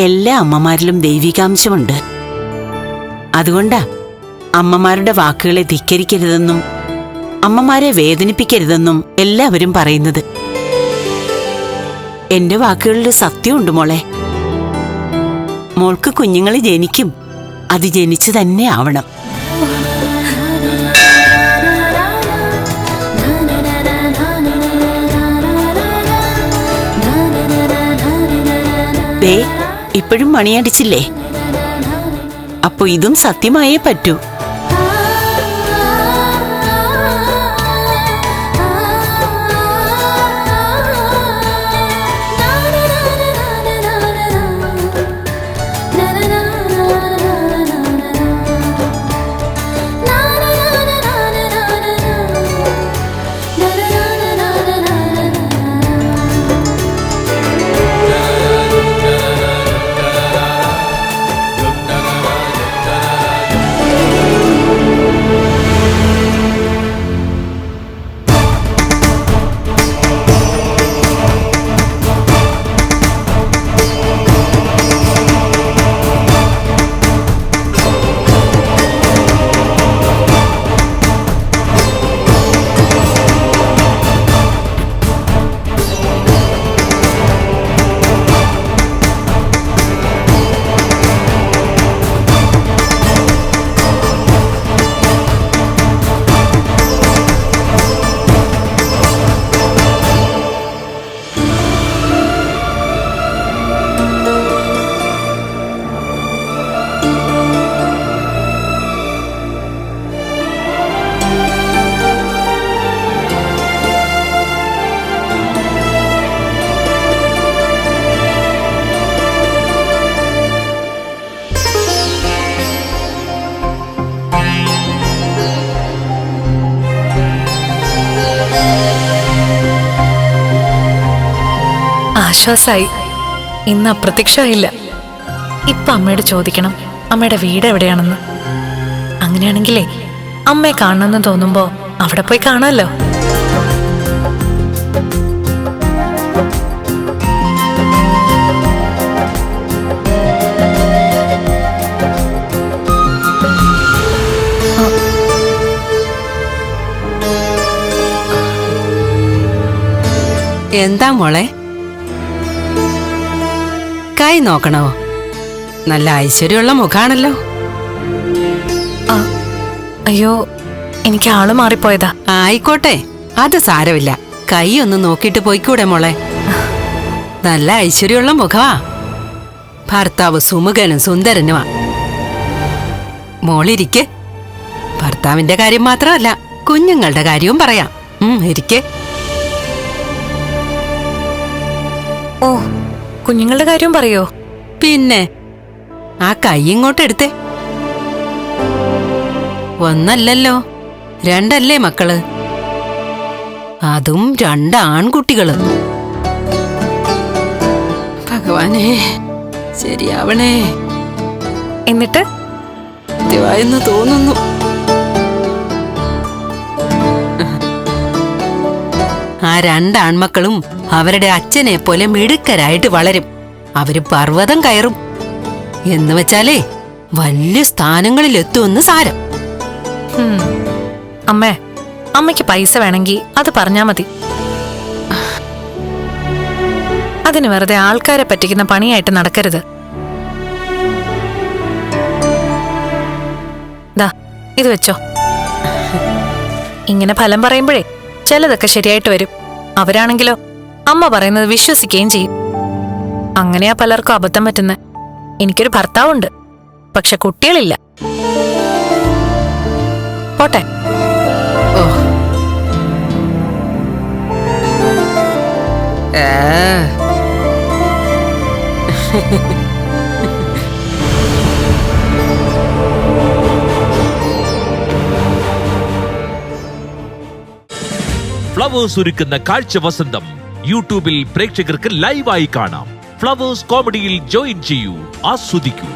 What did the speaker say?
എല്ലാ അമ്മമാരിലും ദൈവികാംശമുണ്ട്. അതുകൊണ്ടാ അമ്മമാരുടെ വാക്കുകളെ ധിക്കരിക്കരുതെന്നും അമ്മമാരെ വേദനിപ്പിക്കരുതെന്നും എല്ലാവരും പറയുന്നത്. എന്റെ വാക്കുകളിൽ സത്യമുണ്ട് മോളെ. മോൾക്ക് കുഞ്ഞുങ്ങൾ ജനിക്കും, അത് ജനിച്ചു തന്നെ ആവണം. ദേ, ഇപ്പോഴും മണിയടിച്ചില്ലേ? അപ്പൊ ഇതും സത്യമായേ പറ്റൂ. ആശ്വാസായി. ഇന്ന് അപ്രത്യക്ഷമായില്ല. ഇപ്പൊ അമ്മയോട് ചോദിക്കണം അമ്മയുടെ വീട് എവിടെയാണെന്ന്. അങ്ങനെയാണെങ്കിലേ അമ്മയെ കാണണമെന്ന് തോന്നുമ്പോ അവിടെ പോയി കാണാമല്ലോ. എന്താ മോളെ, കൈ നോക്കണോ? നല്ല ഐശ്വര്യമുള്ള മുഖാണല്ലോ. അയ്യോ, എനിക്ക് ആള് മാറിപ്പോയതാ. ആയിക്കോട്ടെ, അത് സാരമില്ല. കൈ ഒന്ന് നോക്കിയിട്ട് പോയിക്കൂടെ മോളെ? നല്ല ഐശ്വര്യമുള്ള മുഖമാ. ഭർത്താവ് സുമുഖനും സുന്ദരനുമാ. മോളിരിക്കെ. ഭർത്താവിന്റെ കാര്യം മാത്രമല്ല, കുഞ്ഞുങ്ങളുടെ കാര്യവും പറയാം. ഇരിക്കെ. ഓ, കുഞ്ഞുങ്ങളുടെ കാര്യം പറയോ? പിന്നെ ആ കൈ ഇങ്ങോട്ട് എടുത്തേ. ഒന്നല്ലല്ലോ, രണ്ടല്ലേ മക്കള്, അതും 2 ആൺകുട്ടികള്. ഭഗവാനേ, ശരിയാവണേ. എന്നിട്ട് സത്യമായെന്ന് തോന്നുന്നു. ആ 2 ആൺമക്കളും അവരുടെ അച്ഛനെ പോലെ മിടുക്കരായിട്ട് വളരും. അവര് പർവ്വതം കയറും. എന്ന് വെച്ചാലേ വലിയ സ്ഥാനങ്ങളിൽ എത്തുമെന്ന് സാരം. അമ്മേ, അമ്മയ്ക്ക് പൈസ വേണമെങ്കിൽ അത് പറഞ്ഞാ മതി. അതിന് വെറുതെ ആൾക്കാരെ പറ്റിക്കുന്ന പണിയായിട്ട് നടക്കരുത്. ദാ, ഇത് വെച്ചോ. ഇങ്ങനെ ഫലം പറയുമ്പോഴേ ചിലതൊക്കെ ശരിയായിട്ട് വരും. അവരാണെങ്കിലോ അമ്മ പറയുന്നത് വിശ്വസിക്കുകയും ചെയ്യും. അങ്ങനെയാ പലർക്കും അബദ്ധം പറ്റുന്നത്. എനിക്കൊരു ഭർത്താവുണ്ട്, പക്ഷെ കുട്ടികളില്ല. പോട്ടെ. ഫ്ലവേഴ്സ് ഒരുക്കുന്ന കാഴ്ച വസന്തം യൂട്യൂബിൽ പ്രേക്ഷകർക്ക് ലൈവായി കാണാം. ഫ്ലവേഴ്സ് കോമഡിയിൽ ജോയിൻ ചെയ്യൂ, ആസ്വദിക്കൂ.